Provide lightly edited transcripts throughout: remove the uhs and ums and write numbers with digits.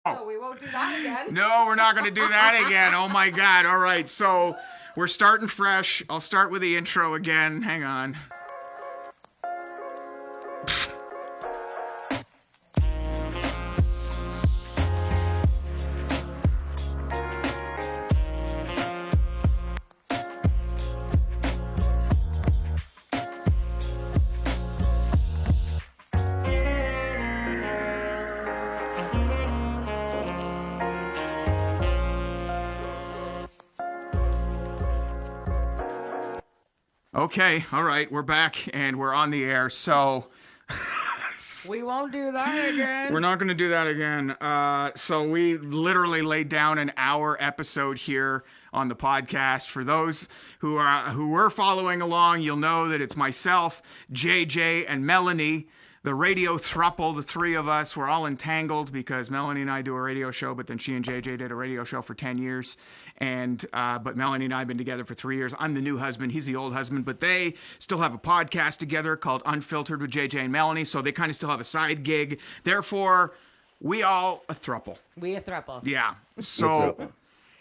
No, we won't do that again. No, we're not going to do that again. Oh my God. All right. So we're starting fresh. I'll start with the intro again. Hang on. Okay, all right, we're back and we're on the air. So We won't do that again. we're not going to do that again. So we literally laid down an hour episode here on the podcast. For those who were following along, you'll know that it's myself, JJ, and Melanie, the radio throuple. The three of us were all entangled because Melanie and I do a radio show, but then she and JJ did a radio show for 10 years. And but Melanie and I have been together for 3 years. I'm the new husband. He's the old husband. But they still have a podcast together called Unfiltered with JJ and Melanie. So they kind of still have a side gig. Therefore, we all a throuple. We a throuple. Yeah. So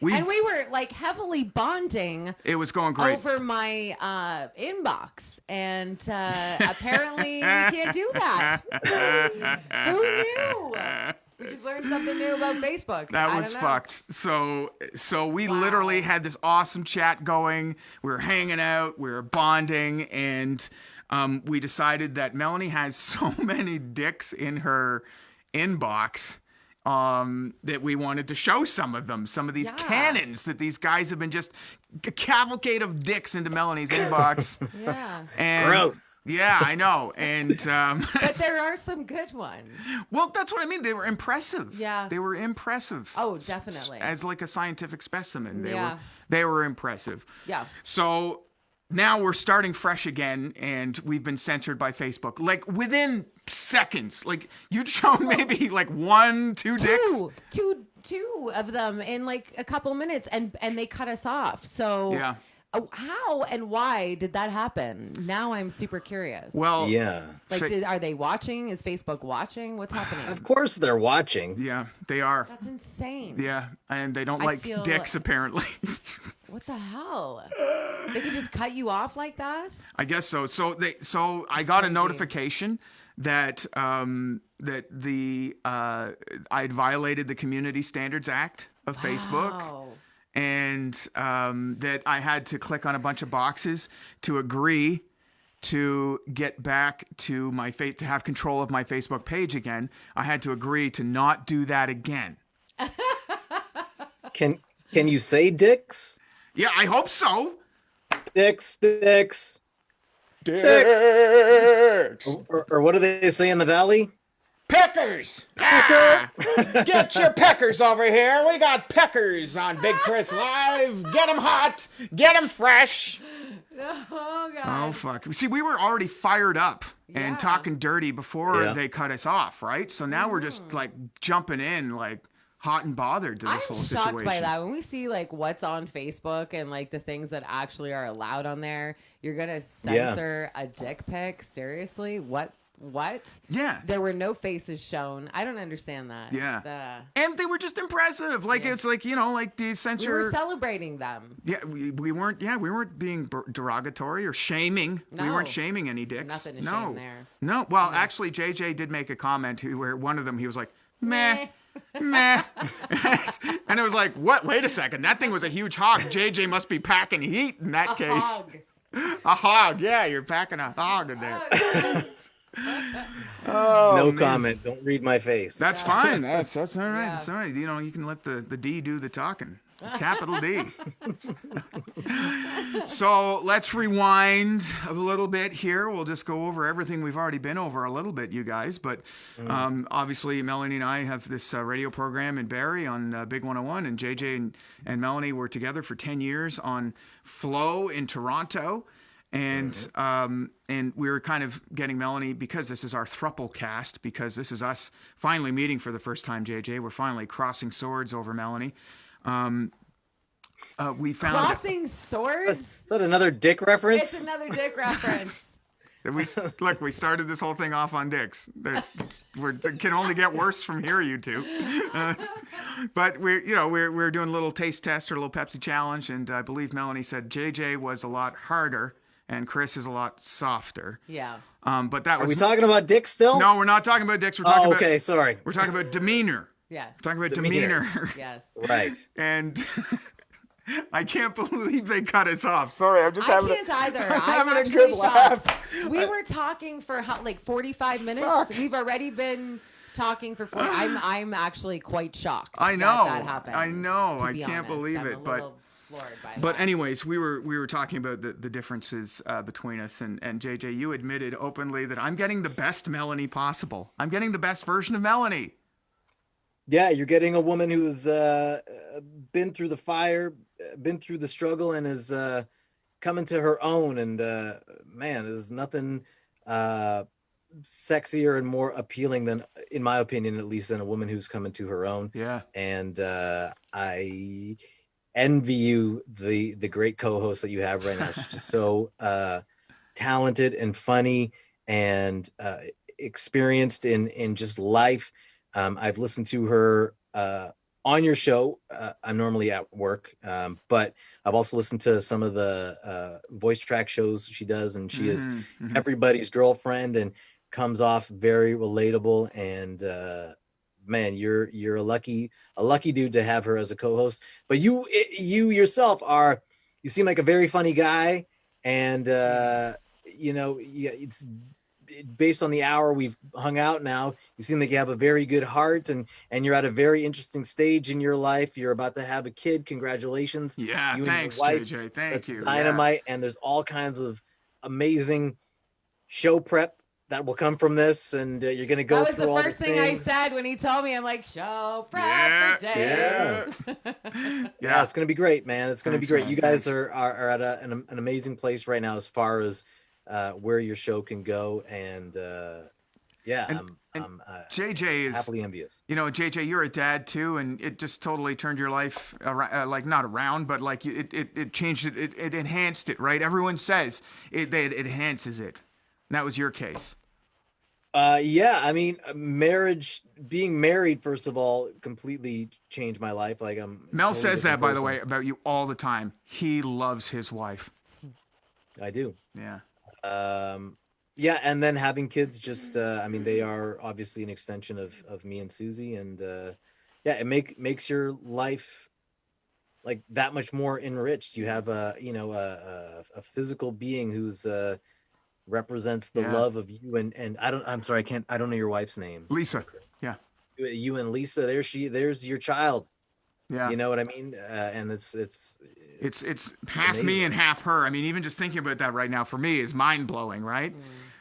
and we were like heavily bonding. It was going great over my inbox, and apparently we can't do that. Who knew? We just learned something new about Facebook. That was fucked. So we literally had this awesome chat going. We were hanging out. We were bonding, and we decided that Melanie has so many dicks in her inbox. That we wanted to show some of them, some of these cannons that these guys have been just a cavalcade of dicks into Melanie's inbox. Yeah. And, gross. Yeah, I know. And but there are some good ones. Well, that's what I mean. They were impressive. Yeah. They were impressive. Oh, definitely. As like a scientific specimen. Yeah. They were impressive. Yeah. So now we're starting fresh again, and we've been censored by Facebook. Like within seconds. Like you'd shown maybe like 1-2 dicks. Two of them in like a couple minutes, and they cut us off. So yeah. How and why did that happen? Now I'm super curious. Well, yeah. Like, are they watching? Is Facebook watching? What's happening? Of course they're watching. Yeah, they are. That's insane. Yeah, and they don't like dicks apparently. What the hell? They could just cut you off like that? I guess so. So I got a notification that I'd violated the Community Standards Act of Facebook. And that I had to click on a bunch of boxes to agree to get back to my to have control of my Facebook page again. I had to agree to not do that again. Can you say dicks? Yeah, I hope so. Dicks. Or what do they say in the valley? Peckers! Ah! Get your peckers over here. We got peckers on Big Kris Live. Get them hot. Get them fresh. Oh, God. Oh, fuck. See, we were already fired up and talking dirty before they cut us off, right? So now we're just like jumping in like hot and bothered to this whole situation. I'm shocked by that. When we see like what's on Facebook and like the things that actually are allowed on there, you're going to censor a dick pic? Seriously? What? Yeah. There were no faces shown. I don't understand that. Yeah. And they were just impressive. Like, it's like, like the censor. We were celebrating them. Yeah, we weren't being derogatory or shaming. No. We weren't shaming any dicks. Nothing to shame there. No. Well, actually, JJ did make a comment where one of them, he was like, meh. Meh. And it was like, what? Wait a second. That thing was a huge hog. JJ must be packing heat in that case. Hog. A hog. Yeah, you're packing a hog in there. No comment. Don't read my face. That's fine. That's all right. Yeah. That's all right. You can let the D do the talking. Capital D. So let's rewind a little bit here. We'll just go over everything we've already been over a little bit, you guys. But obviously, Melanie and I have this radio program in Barrie on Big 101, and JJ and Melanie were together for 10 years on Flow in Toronto. And we were kind of getting Melanie, because this is our Throuplecast, because this is us finally meeting for the first time, JJ. We're finally crossing swords over Melanie. We found Crossing swords? Is that another dick reference? It's another dick reference. We started this whole thing off on dicks. It can only get worse from here, you two. But we're doing a little taste test or a little Pepsi challenge, and I believe Melanie said JJ was a lot harder and Kris is a lot softer. Yeah. But that was. Are we talking about dicks still? No, we're not talking about dicks. We're talking okay, about. sorry. We're talking about demeanor. Yes. We're talking about demeanor. Yes. Right. And I can't believe they cut us off. Sorry, I'm just I having. can't either. I'm I'm having a actually good shocked. laugh. We were talking for like 45 minutes. Fuck. We've already been talking for 40. I'm actually quite shocked. I know. That happened. I know. To I be can't honest. believe I'm it, a but. little floored by But that. anyways, we were talking about the differences between us, and JJ, you admitted openly that I'm getting the best Melanie possible. I'm getting the best version of Melanie. Yeah, you're getting a woman who's been through the fire, been through the struggle, and is coming to her own. And man, there's nothing sexier and more appealing than, in my opinion, at least, than a woman who's coming to her own. Yeah. And I envy you, the great co-host that you have right now. She's just so talented and funny and experienced in just life. I've listened to her on your show. I'm normally at work, but I've also listened to some of the voice track shows she does, and she is everybody's girlfriend and comes off very relatable. And man, you're a lucky dude to have her as a co-host. But you yourself you seem like a very funny guy, and it's based on the hour we've hung out now, you seem like you have a very good heart, and you're at a very interesting stage in your life. You're about to have a kid. Congratulations. Yeah, you thanks, and your wife. JJ. Thank you. Dynamite. Yeah. And there's all kinds of amazing show prep that will come from this, and you're going to go through all the first thing I said when he told me. I'm like, show prep for days. Yeah, it's going to be great, man. It's going to be great. Man, you guys are at an amazing place right now as far as where your show can go, and I'm JJ is happily envious. JJ, you're a dad too, and it just totally turned your life around, like not around, but like it changed it, it enhanced it, right? Everyone says it enhances it. And that was your case. Yeah, I mean, being married, first of all, completely changed my life. Like Mel says that, by the way, about you all the time. He loves his wife. I do. Yeah. Yeah, and then having kids, just they are obviously an extension of me and Susie, and it makes your life like that much more enriched. You have a physical being who's represents the love of you, and I don't know your wife's name. Lisa. Yeah. You and Lisa, there's your child. Yeah. You know what I mean? And it's half amazing. Me and half her. I mean, even just thinking about that right now for me is mind blowing, right?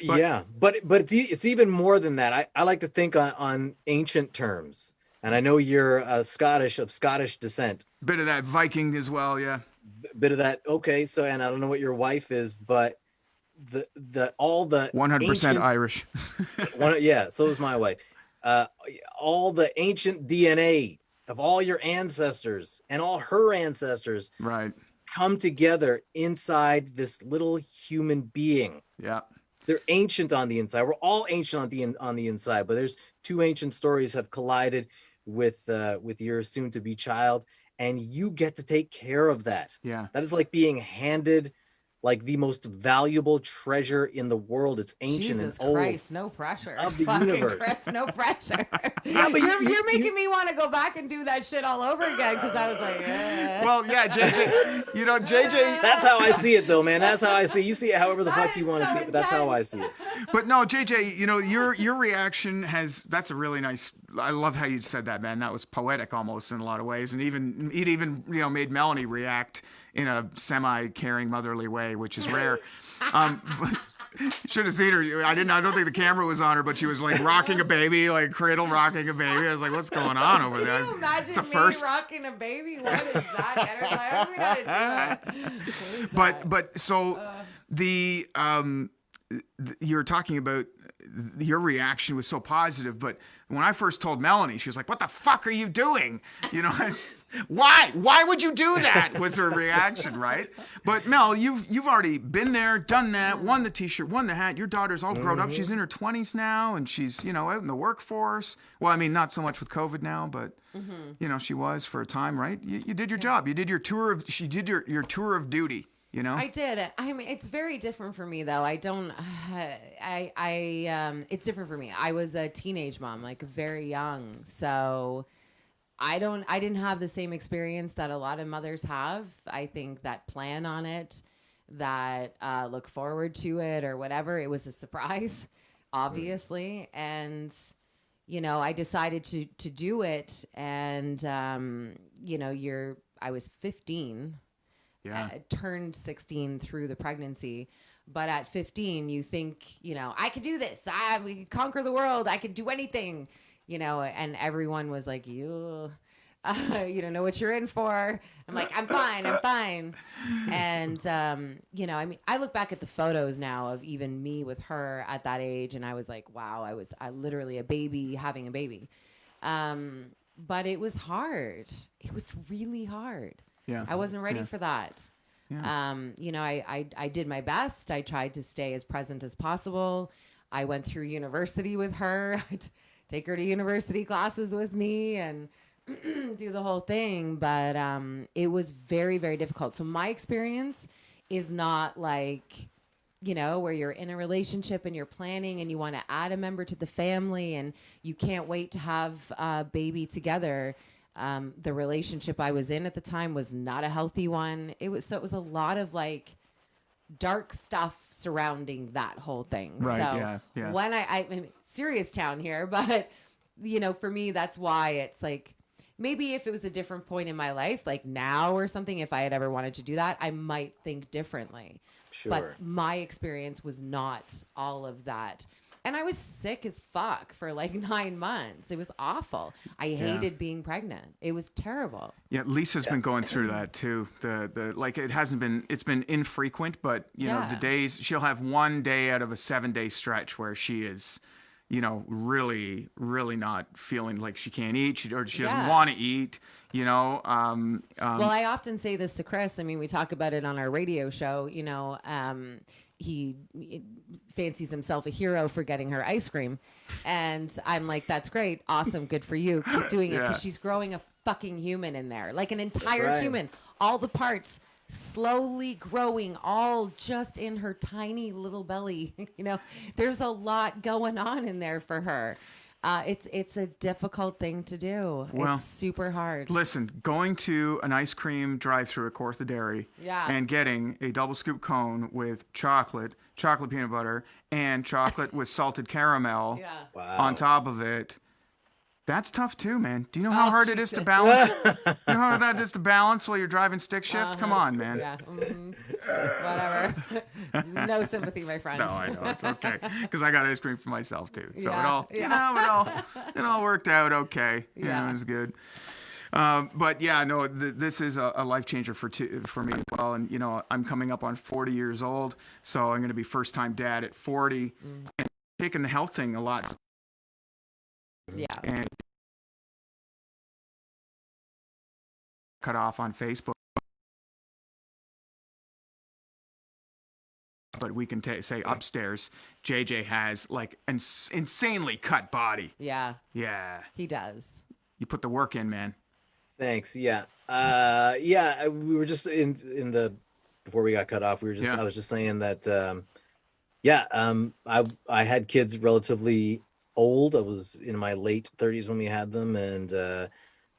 But it's even more than that. I like to think on ancient terms, and I know you're of Scottish descent. Bit of that Viking as well, yeah. Bit of that. Okay, so, and I don't know what your wife is, but all the 100% Irish. So is my wife. All the ancient DNA of all your ancestors and all her ancestors, right, come together inside this little human being. Yeah. They're ancient on the inside. We're all ancient on the inside, but there's two ancient stories have collided with your soon to be child, and you get to take care of that. Yeah. That is like being handed like the most valuable treasure in the world. It's ancient Jesus and old. Christ, no pressure. Of the Fucking universe. Kris, no pressure. Yeah, but you're making me want to go back and do that shit all over again, because I was like, Well, yeah, JJ, JJ. That's how I see it, though, man. That's how I see it. You see it however the fuck you want to so see it, but that's how I see it. But no, JJ, your reaction that's a really nice. I love how you said that, man. That was poetic almost in a lot of ways, and it even made Melanie react in a semi-caring, motherly way, which is rare. Should have seen her. I don't think the camera was on her, but she was like rocking a baby, like cradle rocking a baby. I was like, what's going on over there? Can you imagine it's a me first. rocking a baby? What is that? I don't even know how to do that. What is that? But so the you're talking about your reaction was so positive, but when I first told Melanie, she was like, "What the fuck are you doing?" You know, why would you do that? Was her reaction, right? But Mel, you've already been there, done that, won the t-shirt, won the hat. Your daughter's all grown up. She's in her 20s now, and she's, you know, out in the workforce. Well, I mean, not so much with COVID now, but you know, she was for a time, right? You did your job. You did your tour of. She did your tour of duty. You know? I did. I mean, it's very different for me though. I don't, it's different for me. I was a teenage mom, like very young. So I didn't have the same experience that a lot of mothers have. I think that plan on it, that look forward to it or whatever. It was a surprise, obviously. And, you know, I decided to do it. And, you know, I was 15. Yeah. Turned 16 through the pregnancy. But at 15, you think, you know, I could do this. We could conquer the world. I could do anything, you know, and everyone was like, you don't know what you're in for. I'm like, I'm fine. And, you know, I mean, I look back at the photos now of even me with her at that age. And I was like, wow, I literally a baby having a baby. But it was hard. It was really hard. Yeah. I wasn't ready for that. Yeah. You know, I did my best. I tried to stay as present as possible. I went through university with her. I'd take her to university classes with me and do the whole thing. But it was very, very difficult. So my experience is not like, you know, where you're in a relationship and you're planning and you want to add a member to the family and you can't wait to have a baby together. The relationship I was in at the time was not a healthy one. It was a lot of like dark stuff surrounding that whole thing. Right. So yeah. when I mean, serious town here, but you know, for me, that's why it's like, maybe if it was a different point in my life, like now or something, if I had ever wanted to do that, I might think differently. Sure. But my experience was not all of that. And I was sick as fuck for like 9 months. It was awful. I hated being pregnant. It was terrible. Yeah, Lisa's been going through that too. The like it's been infrequent, but you know, the days she'll have one day out of a 7-day stretch where she is, you know, really, really not feeling like she can't eat or she doesn't want to eat, you know. Well, I often say this to Kris. I mean, we talk about it on our radio show, you know, he fancies himself a hero for getting her ice cream. And I'm like, that's great. Awesome. Good for you. Keep doing it. Because she's growing a fucking human in there. Like an entire human. All the parts slowly growing, all just in her tiny little belly. You know, there's a lot going on in there for her. It's a difficult thing to do. Well, it's super hard. Listen, going to an ice cream drive-through at Kawartha Dairy and getting a double scoop cone with chocolate peanut butter, and chocolate with salted caramel on top of it. That's tough too, man. Do you know how hard it is to balance? You know how hard that is to balance while you're driving stick shift? Come on, man. Yeah. Whatever. No sympathy, my friend. No, I know. It's okay. Because I got ice cream for myself too. So it all worked out okay. Yeah, it was good. But yeah, no, this is a life changer for me as well. And you know, I'm coming up on 40 years old, so I'm going to be first time dad at 40, and taking the health thing a lot. Yeah. And cut off on Facebook. But we can say upstairs, JJ has like an insanely cut body. Yeah. Yeah. He does. You put the work in, man. Thanks. Yeah. We were just in the, before we got cut off, I was just saying that, I had kids relatively old. I was in my late 30s when we had them. And,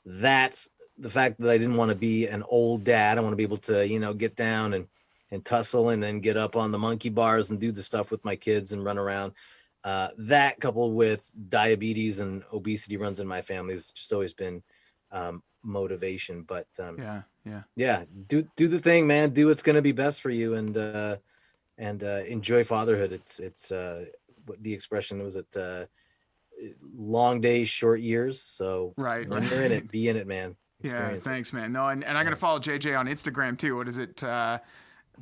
that's the fact that I didn't want to be an old dad. I want to be able to, you know, get down and tussle and then get up on the monkey bars and do the stuff with my kids and run around. That coupled with diabetes and obesity runs in my family has just always been motivation. But do the thing, man. Do what's going to be best for you and enjoy fatherhood. It's what the expression was, long days, short years. So when you're in it, be in it, man. Experience thanks, man. No, and I'm going to follow JJ on Instagram too. What is it?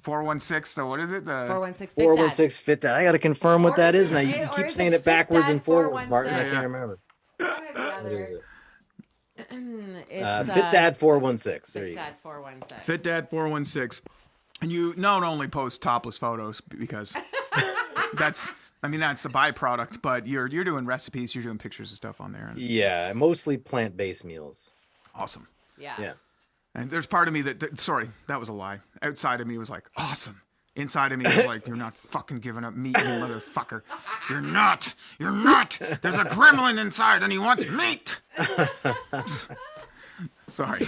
416. So what is it? The 416 Fit 416 Fit Dad. I got to confirm what that is now. You Or keep is saying it it backwards Fit and Dad forwards, Martin. I 416? can't remember. One or the What other. is it? It's Fit Dad 416. There Fit you go. Dad 416. Fit Dad 416. And you not only post topless photos because that's a byproduct, but you're doing recipes, you're doing pictures of stuff on there. And Yeah, mostly plant-based meals. awesome. Yeah. And there's part of me sorry, that was a lie. Outside of me was like, awesome. Inside of me was like, you're not fucking giving up meat, you motherfucker. You're not. You're not. There's a gremlin inside and he wants meat. Sorry.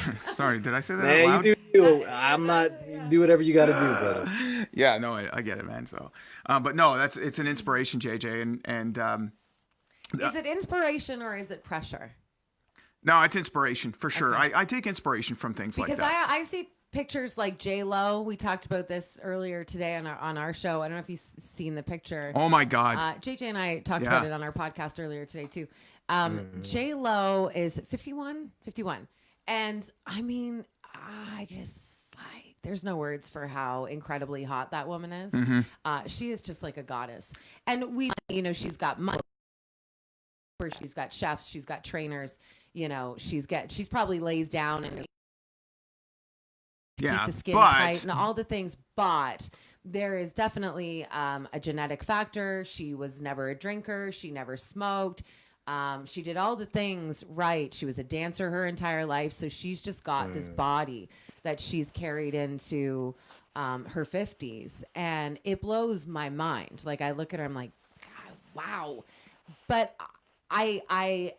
Did I say that out loud? You do. I'm not. Do whatever you got to do, brother. Yeah, no, I get it, man. So, but no, it's an inspiration, JJ, and Is it inspiration or is it pressure? no, it's inspiration for sure. Okay. I take inspiration from things Because like that. I see pictures like J-Lo. We talked about this earlier today on our show. I don't know if you've seen the picture. Oh my God. JJ and I talked about it on our podcast earlier today too. J-Lo is 51. And I mean, I just like, there's no words for how incredibly hot that woman is. She is just like a goddess. And she's got money. She's got chefs, she's got trainers, she's probably lays down and keep the skin tight and all the things, but there is definitely a genetic factor. She was never a drinker, she never smoked. She did all the things right. She was a dancer her entire life, so she's just got this body that she's carried into her 50s, and it blows my mind. Like, I look at her, I'm like, God, wow. But I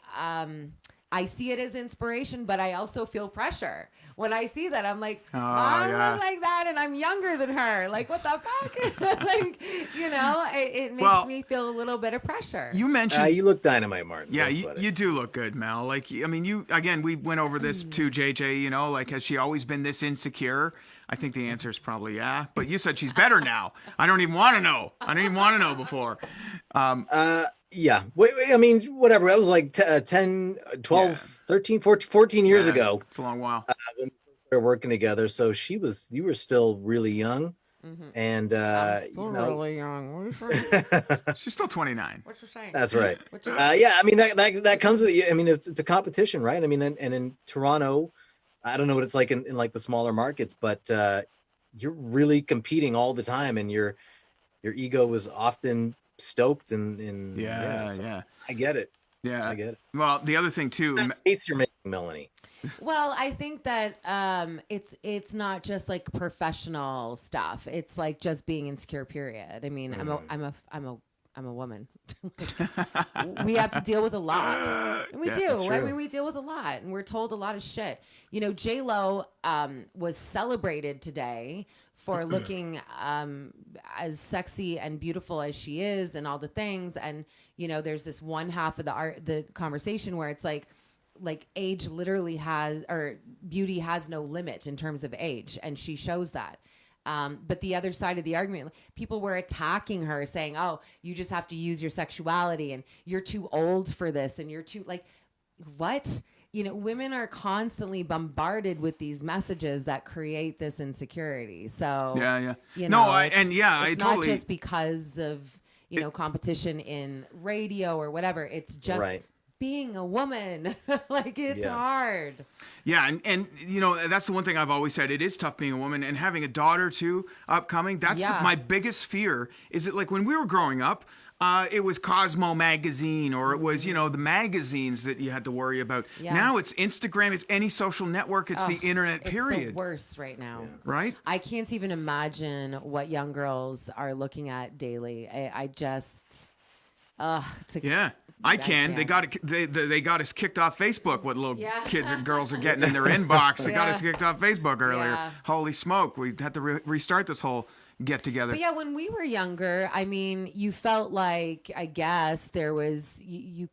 see it as inspiration, but I also feel pressure. When I see that, I'm like, Mom, look like that, and I'm younger than her. Like, what the fuck? Like, it makes me feel a little bit of pressure. You mentioned you look dynamite, Martin. Yeah, you do look good, Mel. Like, I mean, we went over this too, JJ, like, has she always been this insecure? I think the answer is probably yeah. But you said she's better now. I don't even want to know. I didn't even want to know before. Yeah. Wait, I mean, whatever. That was like 10, 12, 13, 14 years ago. It's a long while. When we were working together. So you were still really young. And, really young. What are you saying? She's still 29. What you saying? That's right. Yeah, I mean, that comes with, I mean, it's a competition, right? I mean, and in Toronto, I don't know what it's like in like the smaller markets, but you're really competing all the time, and your ego was often stoked and yeah. I get it. Yeah, I get it. Well, the other thing too, That face you're making, Melanie. Well, I think that it's not just like professional stuff. It's like just being insecure. Period. I mean, I'm a woman. We have to deal with a lot. And we do. I mean, we deal with a lot, and we're told a lot of shit. J-Lo was celebrated today for looking as sexy and beautiful as she is, and all the things. And there's this one half of the conversation where it's like age literally beauty has no limit in terms of age, and she shows that. But the other side of the argument, people were attacking her, saying, "Oh, you just have to use your sexuality, and you're too old for this, and you're too like, what?" Women are constantly bombarded with these messages that create this insecurity. So yeah. I totally. not just because of competition in radio or whatever. It's just being a woman. Like, it's hard. Yeah, and that's the one thing I've always said. It is tough being a woman, and having a daughter too upcoming. That's my biggest fear. Is it like when we were growing up? It was Cosmo magazine, or it was, the magazines that you had to worry about. Yeah. Now it's Instagram, it's any social network, it's the internet, period. It's the worst right now. Yeah. Right? I can't even imagine what young girls are looking at daily. I just, I can. They got us kicked off Facebook. What little kids and girls are getting in their inbox. They got us kicked off Facebook earlier. Yeah. Holy smoke! We had to restart this whole get together. But when we were younger, I mean, you felt like, I guess there was you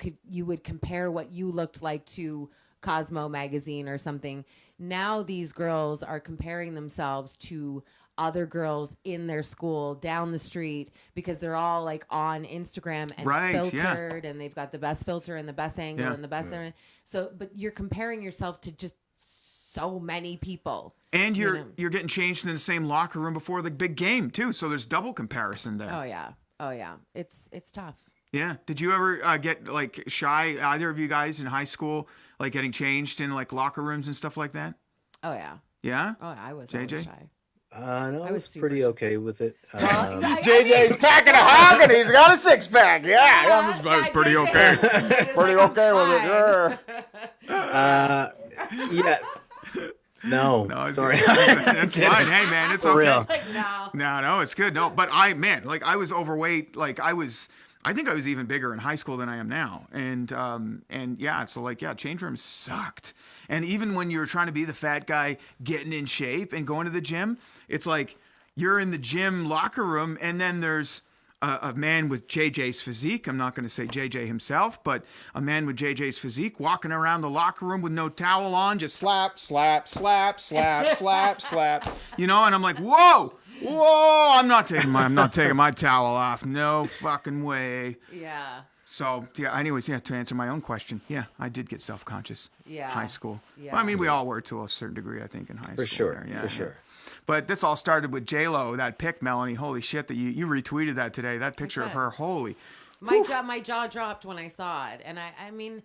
would compare what you looked like to Cosmo magazine or something. Now these girls are comparing themselves to other girls in their school down the street because they're all like on Instagram and filtered, and they've got the best filter and the best angle and the best. So, but you're comparing yourself to just so many people. And you you're know? you're getting changed in the same locker room before the big game too. So there's double comparison there. Oh yeah. It's tough. Yeah. Did you ever get like shy, either of you guys in high school, like getting changed in like locker rooms and stuff like that? Oh yeah. Yeah. Oh, I was JJ? always shy. No, I was was super pretty shy. okay with it. Well, JJ's packing a hog and he's got a six pack. Yeah, I was pretty JJ okay. is Pretty like, okay with "I'm it. fine." Yeah. No, No, sorry. It's fine. Hey, man, it's For okay. real. Like, no. No, it's good. No, but like I was overweight. Like I think I was even bigger in high school than I am now. And yeah, so like, yeah, change rooms sucked. And even when you're trying to be the fat guy getting in shape and going to the gym, it's like you're in the gym locker room and then there's a man with JJ's physique. I'm not going to say JJ himself, but a man with JJ's physique walking around the locker room with no towel on, just slap, slap, slap, slap, slap, slap. You know, and I'm like, whoa, I'm not taking my towel off. No fucking way. Yeah. So yeah. Anyways, yeah. To answer my own question, yeah, I did get self-conscious. Yeah. High school. Yeah. Well, I mean, we all were to a certain degree, I think, in high school. For sure. There. Yeah, For yeah. sure. But this all started with J-Lo, that pic, Melanie. Holy shit, that you retweeted that today. That picture of did. her. Holy. My jaw dropped when I saw it, and I mean,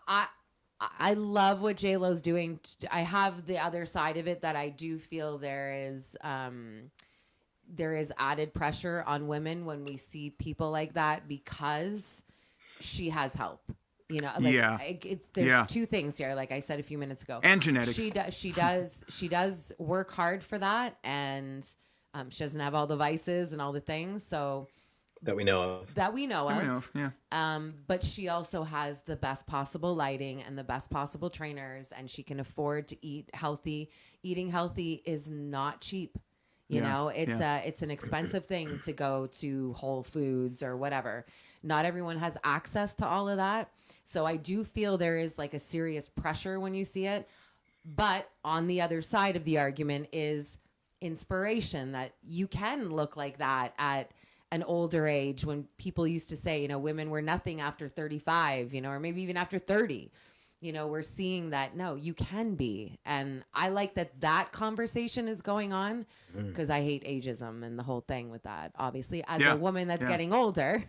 I love what J-Lo's doing. I have the other side of it that I do feel there is added pressure on women when we see people like that because she has help. You know, like Yeah. there's two things here. Like I said a few minutes ago, And genetics. She does work hard for that, and she doesn't have all the vices and all the things. So That we know of. Yeah. But she also has the best possible lighting and the best possible trainers, and she can afford to eat healthy. Eating healthy is not cheap. You know, it's an expensive thing to go to Whole Foods or whatever. Not everyone has access to all of that. So I do feel there is like a serious pressure when you see it. But on the other side of the argument is inspiration, that you can look like that at an older age, when people used to say, you know, women were nothing after 35, you know, or maybe even after 30. You know, we're seeing that, no, you can be. And I like that conversation is going on, because I hate ageism and the whole thing with that. Obviously, as a woman that's getting older,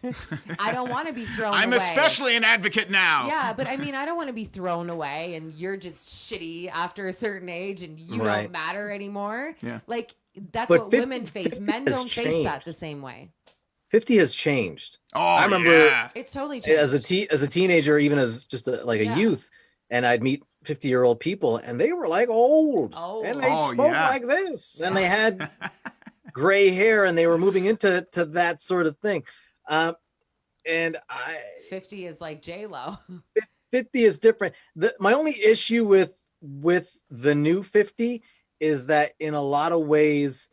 I don't want to be thrown away. I'm especially an advocate now. Yeah, but I mean, I don't want to be thrown away and you're just shitty after a certain age and you don't matter anymore. Yeah. Like, that's But what 50 women face. 50 Men has don't face changed. that the same way. 50 has changed. Oh, I remember It's totally changed. as a teenager, even as just a youth, and I'd meet 50-year-old people, and they were like old, and they spoke like this, and they had gray hair, and they were moving into that sort of thing. And 50 is like J-Lo. 50 is different. My only issue with the new 50 is that in a lot of ways,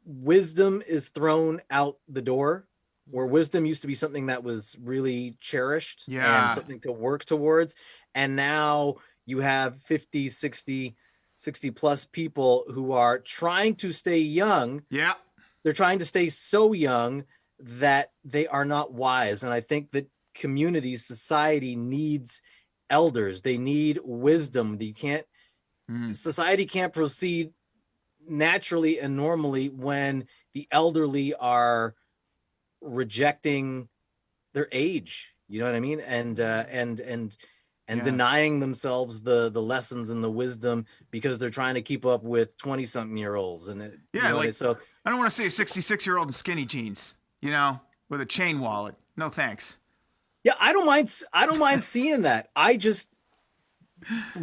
wisdom is thrown out the door, where wisdom used to be something that was really cherished and something to work towards. And now you have 50, 60 plus people who are trying to stay young. Yeah. They're trying to stay so young that they are not wise. And I think that society needs elders. They need wisdom. Society can't proceed naturally and normally when the elderly are rejecting their age. You know what I mean? And denying themselves the lessons and the wisdom because they're trying to keep up with 20-something-year-olds. And so I don't want to see a 66-year-old in skinny jeans, you know, with a chain wallet. No thanks. Yeah, I don't mind seeing that.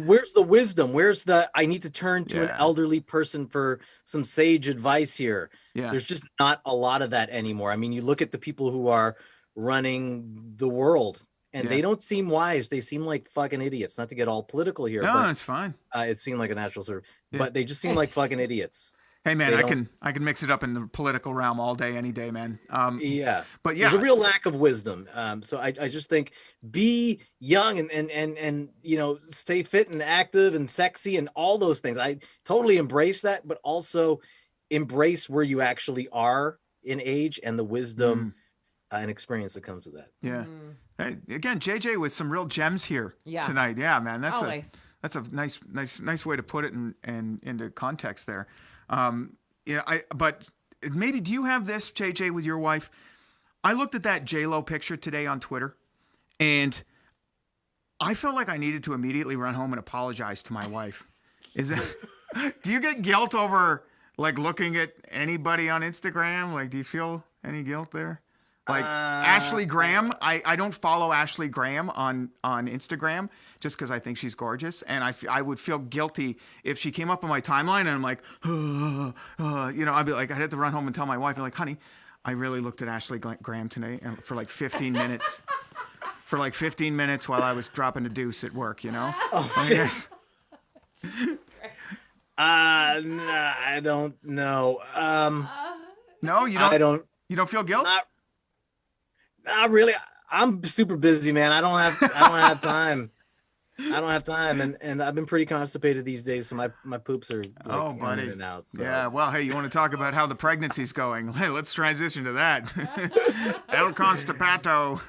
Where's the wisdom? Where's I need to turn to an elderly person for some sage advice here. Yeah. There's just not a lot of that anymore. I mean, you look at the people who are running the world, and they don't seem wise. They seem like fucking idiots. Not to get all political here. No, but that's fine. It seemed like a natural serve, but they just seem like fucking idiots. Hey man, I can mix it up in the political realm all day, any day, man. But there's a real lack of wisdom. So I just think be young and you know, stay fit and active and sexy and all those things. I totally embrace that, but also embrace where you actually are in age and the wisdom an experience that comes with that. Yeah. Hey, again, JJ with some real gems here Yeah. tonight. Yeah, man. Always. That's a nice way to put it and into context there. But maybe do you have this, JJ, with your wife? I looked at that J-Lo picture today on Twitter, and I felt like I needed to immediately run home and apologize to my wife. Is it? Do you get guilt over like looking at anybody on Instagram? Like, do you feel any guilt there? Like Ashley Graham, I don't follow Ashley Graham on Instagram just because I think she's gorgeous, and I would feel guilty if she came up on my timeline and I'm like, I'd be like, I'd have to run home and tell my wife, I'm like, honey, I really looked at Ashley Graham today and for like 15 minutes. For like 15 minutes while I was dropping a deuce at work, Oh, shit. I don't know. No, you don't. I don't. You don't feel guilt? Not really. I'm super busy, man. I don't have time. I don't have time, and I've been pretty constipated these days, so my poops are like buddy. in and out. So. Yeah. Well, hey, you want to talk about how the pregnancy's going? Hey, let's transition to that. El Constipato.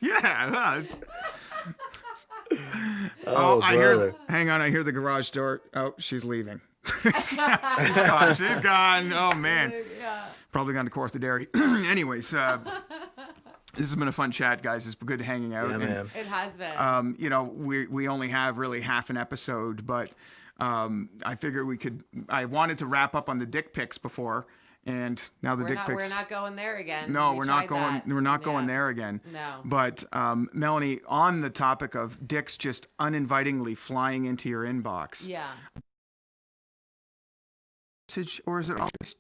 Yeah. Hang on, I hear the garage door. Oh, she's leaving. She's gone. She's gone. Oh man. Yeah. Probably gone to Corth Dairy. Anyways, this has been a fun chat, guys. It's been good hanging out. Yeah, man. It has been. We only have really half an episode, but I figured I wanted to wrap up on the dick pics before, and now the dick pics. We're not going there again. No, we're not going. We're not going there again. No. But Melanie, on the topic of dicks just uninvitingly flying into your inbox. Yeah. Or is it always?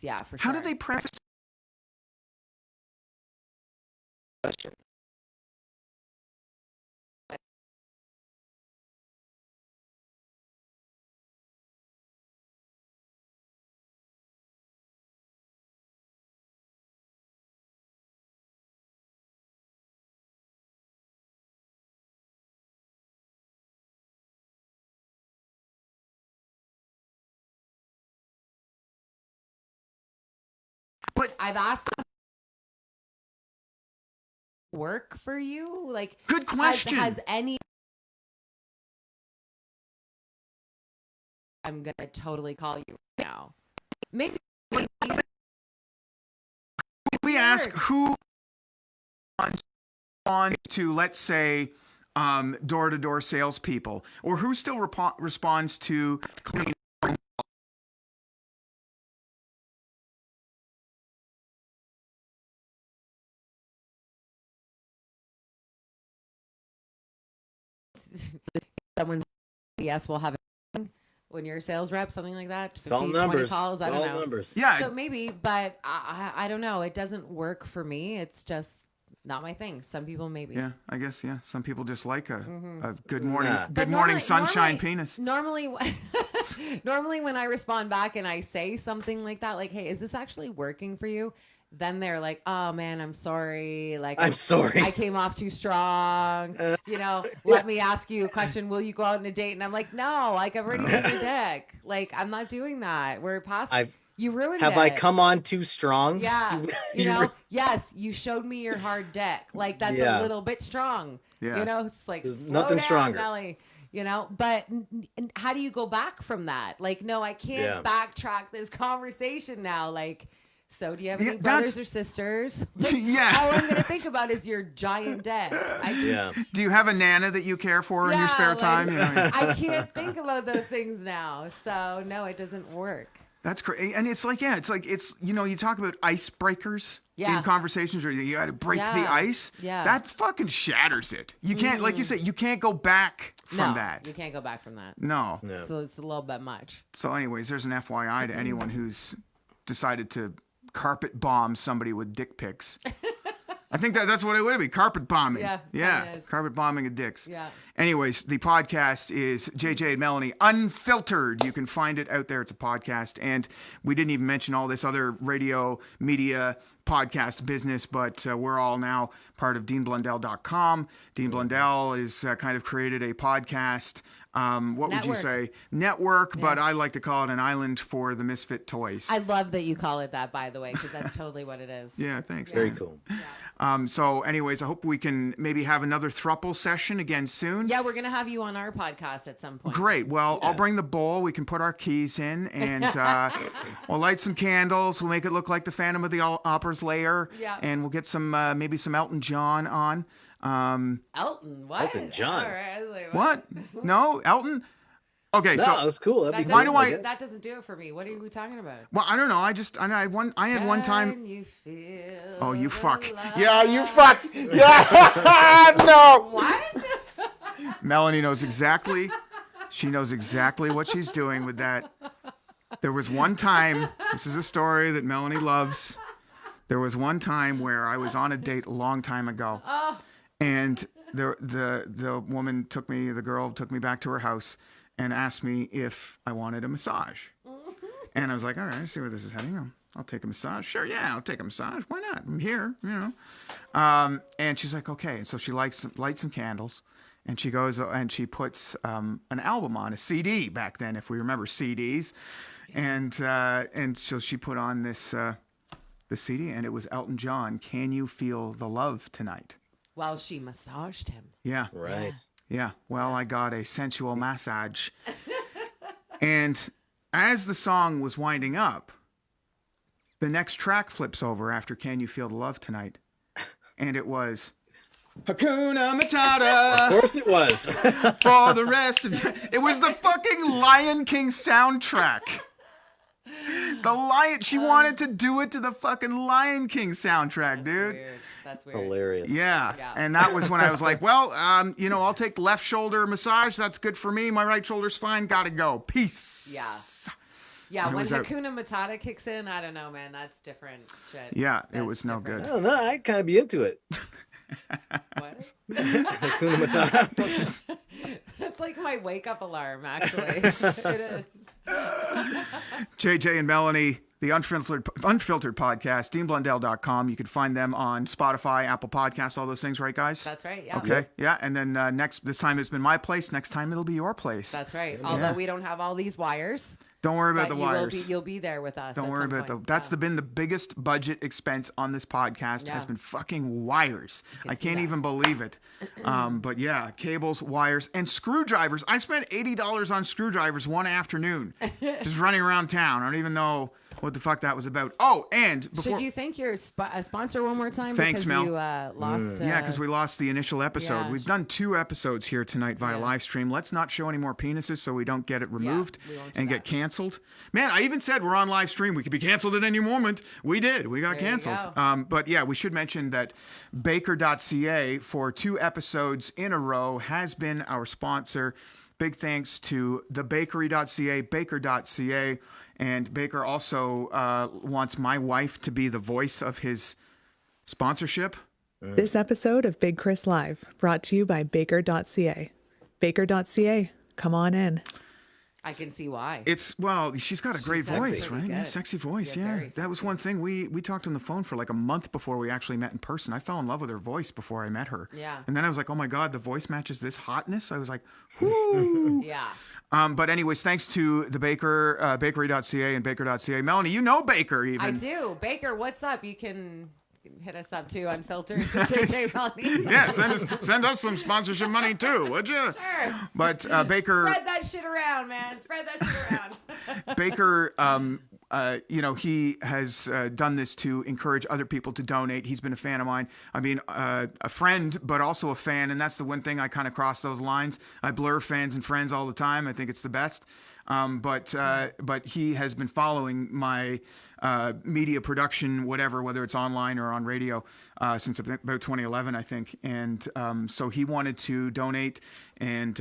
Yeah, for sure. How do they preface? But I've asked them, work for you? Like, Good question. Has any? I'm gonna totally call you now. Maybe we ask who responds to, let's say, door-to-door salespeople, or who still responds to cleaning. someone's yes will have it when you're a sales rep, something like that. 15, It's all numbers. 20 calls, I don't know. Numbers. Yeah. So maybe, but I don't know. It doesn't work for me. It's just not my thing. Some people maybe. Yeah, I guess. Yeah, some people just like a good Nah. morning, But good morning sunshine penis. Normally, normally when I respond back and I say something like that, like, "Hey, is this actually working for you?" Then they're like, "Oh man, I'm sorry. Like, I'm sorry. I came off too strong. Let me ask you a question. Will you go out on a date?" And I'm like, "No, like I've already seen your dick. Like I'm not doing that. We're past. You ruined it. Have I come on too strong? Yeah. Yes, you showed me your hard dick. Like that's a little bit strong. Yeah. It's like There's slow nothing down, stronger. Nelly. But how do you go back from that? Like, no, I can't backtrack this conversation now. Like, so do you have any brothers or sisters? Yeah. All I'm going to think about is your giant dick. Do you have a nana that you care for in your spare time? I can't think about those things now. So no, it doesn't work. That's great. And it's like, you talk about icebreakers in conversations where you got to break the ice. Yeah. That fucking shatters it. You can't, like you say, you can't go back from that. You can't go back from that. No. So it's a little bit much. So anyways, there's an FYI to anyone who's decided to carpet bomb somebody with dick pics. I think that's what it would be. Carpet bombing. Yeah. Carpet bombing of dicks. Yeah. Anyways, the podcast is JJ and Melanie Unfiltered. You can find it out there. It's a podcast. And we didn't even mention all this other radio, media, podcast business, but we're all now part of DeanBlundell.com. Dean Blundell has kind of created a podcast what would you Network. say? Network, but I like to call it an island for the misfit toys. I love that you call it that, by the way, because that's totally what it is. Yeah, thanks. Very man. cool. So anyways, I hope we can maybe have another throuple session again soon. Yeah, we're going to have you on our podcast at some point. Great. Well, I'll bring the bowl. We can put our keys in, and we'll light some candles. We'll make it look like the Phantom of the Opera's lair. Yeah. And we'll get some maybe some Elton John on. Elton, what? Elton John. All right, I was like, What? No, Elton. Okay, No, so that's cool. That'd That be Why cool. do I- guess. That doesn't do it for me. What are we talking about? well, I don't know. I had one time. Can you feel Oh, you the fuck. love? Yeah, you fuck. Yeah. No. What? Melanie knows exactly. She knows exactly what she's doing with that. There was one time. This is a story that Melanie loves. There was one time where I was on a date a long time ago, and the woman the girl took me back to her house and asked me if I wanted a massage. And I was like, all right, I see where this is heading. I'll take a massage. Sure, yeah, I'll take a massage. Why not? I'm here, And she's like, okay. And so she lights some candles, and she goes and she puts an album on, a CD back then, if we remember CDs. And so she put on this the CD, and it was Elton John, Can You Feel the Love Tonight? Well, she massaged him. Yeah. Right. Yeah. Well, I got a sensual massage. And as the song was winding up, the next track flips over after Can You Feel the Love Tonight? And it was Hakuna Matata Of course it was. for the rest of it was the fucking Lion King soundtrack. She wanted to do it to the fucking Lion King soundtrack, dude. Weird. That's weird. Hilarious. Yeah. Yeah. And that was when I was like, well, I'll take the left shoulder massage. That's good for me. My right shoulder's fine. Gotta go. Peace. Yeah. Yeah, when was out. Hakuna Matata kicks in, I don't know, man. That's different shit. Yeah, it That's was no different. I good. don't know. I'd kind of be into it. What? Hakuna Matata. That's like my wake up alarm, actually. It is. JJ and Melanie, the Unfiltered Podcast, DeanBlundell.com. You can find them on Spotify, Apple Podcasts, all those things, right, guys? That's right. Yeah. Okay. Yeah. And then this time it's been my place. Next time it'll be your place. That's right. Although we don't have all these wires. Don't worry about But the you will wires. you'll be there with us. Don't at worry some about point. that's been the biggest budget expense on this podcast Yeah. has been fucking wires. I see can't that. even believe it. But yeah, cables, wires, and screwdrivers. I spent $80 on screwdrivers one afternoon, just running around town. I don't even know what the fuck that was about. Oh, and before Should you thank your sponsor one more time? Thanks, because Mel. you lost. yeah, because we lost the initial episode. yeah. We've done 2 episodes here tonight via Yeah. live stream. Let's not show any more penises so we don't get it removed we won't do and that. get canceled. Man, I even said we're on live stream. We could be canceled at any moment. We did. We got There you canceled. go. But yeah, we should mention that Baker.ca for 2 episodes in a row has been our sponsor. Big thanks to thebakery.ca, baker.ca. And Baker also wants my wife to be the voice of his sponsorship. This episode of Big Kris Live brought to you by Baker.ca. Baker.ca, come on in. I can see why. She's got a great sexy. voice, Pretty right? Yeah, good. sexy voice. Yeah, Yeah, very that was sexy. one thing we talked on the phone for like a month before we actually met in person. I fell in love with her voice before I met her. Yeah. And then I was like, oh my god, the voice matches this hotness. I was like, whoo. Yeah. But anyways, thanks to the Baker, bakery.ca and baker.ca. Melanie, you know Baker even. I do. Baker, what's up? You can hit us up too, Unfiltered. JJ Melanie. Yeah, send us some sponsorship money too, would you? Sure. But Baker. Spread that shit around, man. Spread that shit around. Baker, he has done this to encourage other people to donate. He's been a fan of mine. I mean, a friend, but also a fan. And that's the one thing I kind of cross those lines. I blur fans and friends all the time. I think it's the best. But he has been following my media production, whether it's online or on radio, since about 2011, I think. And so he wanted to donate and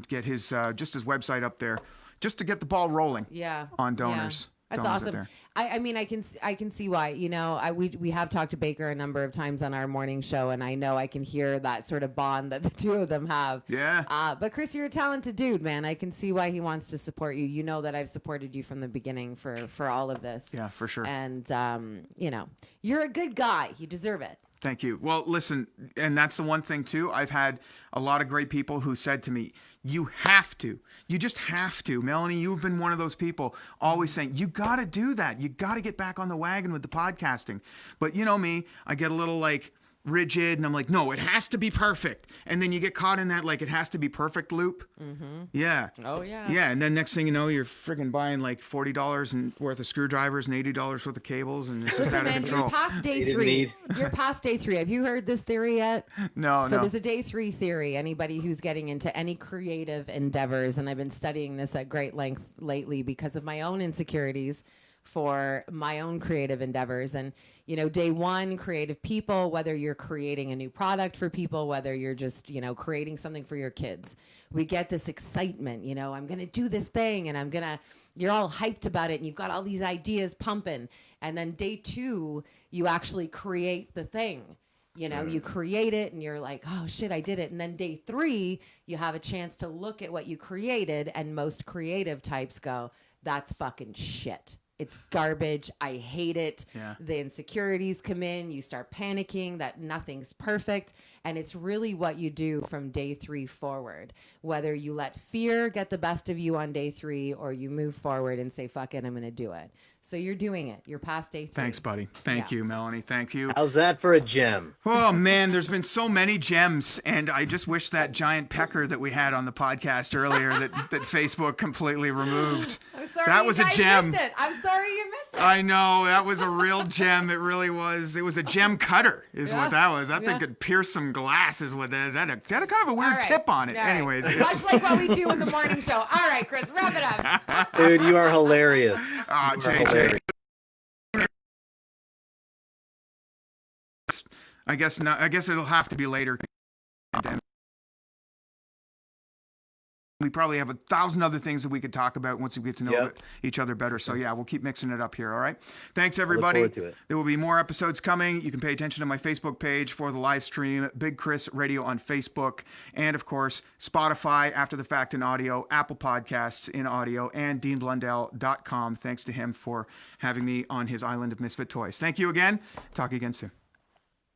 get his just his website up there, just to get the ball rolling. Yeah. On donors. Yeah. That's Donors out awesome. there. I mean, I can see why. We have talked to Baker a number of times on our morning show, and I know I can hear that sort of bond that the two of them have. Yeah. But Kris, you're a talented dude, man. I can see why he wants to support you. You know that I've supported you from the beginning for all of this. Yeah, for sure. And you're a good guy. You deserve it. Thank you. Well, listen, and that's the one thing too. I've had a lot of great people who said to me, you have to. You just have to. Melanie, you've been one of those people always saying, you got to do that. You got to get back on the wagon with the podcasting. But you know me, I get a little like rigid and I'm like, no, it has to be perfect. And then you get caught in that like it has to be perfect loop. Yeah. Oh yeah. Yeah. And then next thing you know, you're friggin' buying like $40 and worth of screwdrivers and $80 worth of cables. And it's just Listen, out of man, control. you're past day didn't 3. need. You're past day 3. Have you heard this theory yet? No, So no. there's a day 3 theory. Anybody who's getting into any creative endeavors, and I've been studying this at great length lately because of my own insecurities for my own creative endeavors. And, you know, day 1, creative people, whether you're creating a new product for people, whether you're just, you know, creating something for your kids, we get this excitement, you know, I'm going to do this thing and you're all hyped about it and you've got all these ideas pumping. And then day 2, you actually create the thing. You know, you create it and you're like, oh shit, I did it. And then day 3, you have a chance to look at what you created. And most creative types go, that's fucking shit. It's garbage. I hate it. Yeah. The insecurities come in. You start panicking that nothing's perfect. And it's really what you do from day 3 forward. Whether you let fear get the best of you on day 3 or you move forward and say, fuck it, I'm going to do it. So you're doing it. You're past day 3. Thanks, buddy. Thank Yeah. you, Melanie. Thank you. How's that for a gem? Oh, man, there's been so many gems. And I just wish that giant pecker that we had on the podcast earlier that Facebook completely removed. I'm sorry That you was a guys gem. missed it. I'm sorry you missed it. I know. That was a real gem. It really was. It was a gem cutter is Yeah. what that was. That thing Yeah. could pierce some glass is what that is. That had a kind of a weird All right. tip on it. All right. Anyways. Much like what we do in the morning show. All right, Kris, wrap it up. Dude, you are hilarious. Ah, You are JJ. hilarious. I guess it'll have to be later. We probably have 1,000 other things that we could talk about once we get to know Yep. each other better. So yeah, we'll keep mixing it up here. All right. Thanks look everybody. forward to it. There will be more episodes coming. You can pay attention to my Facebook page for the live stream, Big Kris Radio on Facebook, and of course Spotify After the Fact in audio, Apple Podcasts in audio, and DeanBlundell.com. Thanks to him for having me on his island of misfit toys. Thank you again. Talk again soon.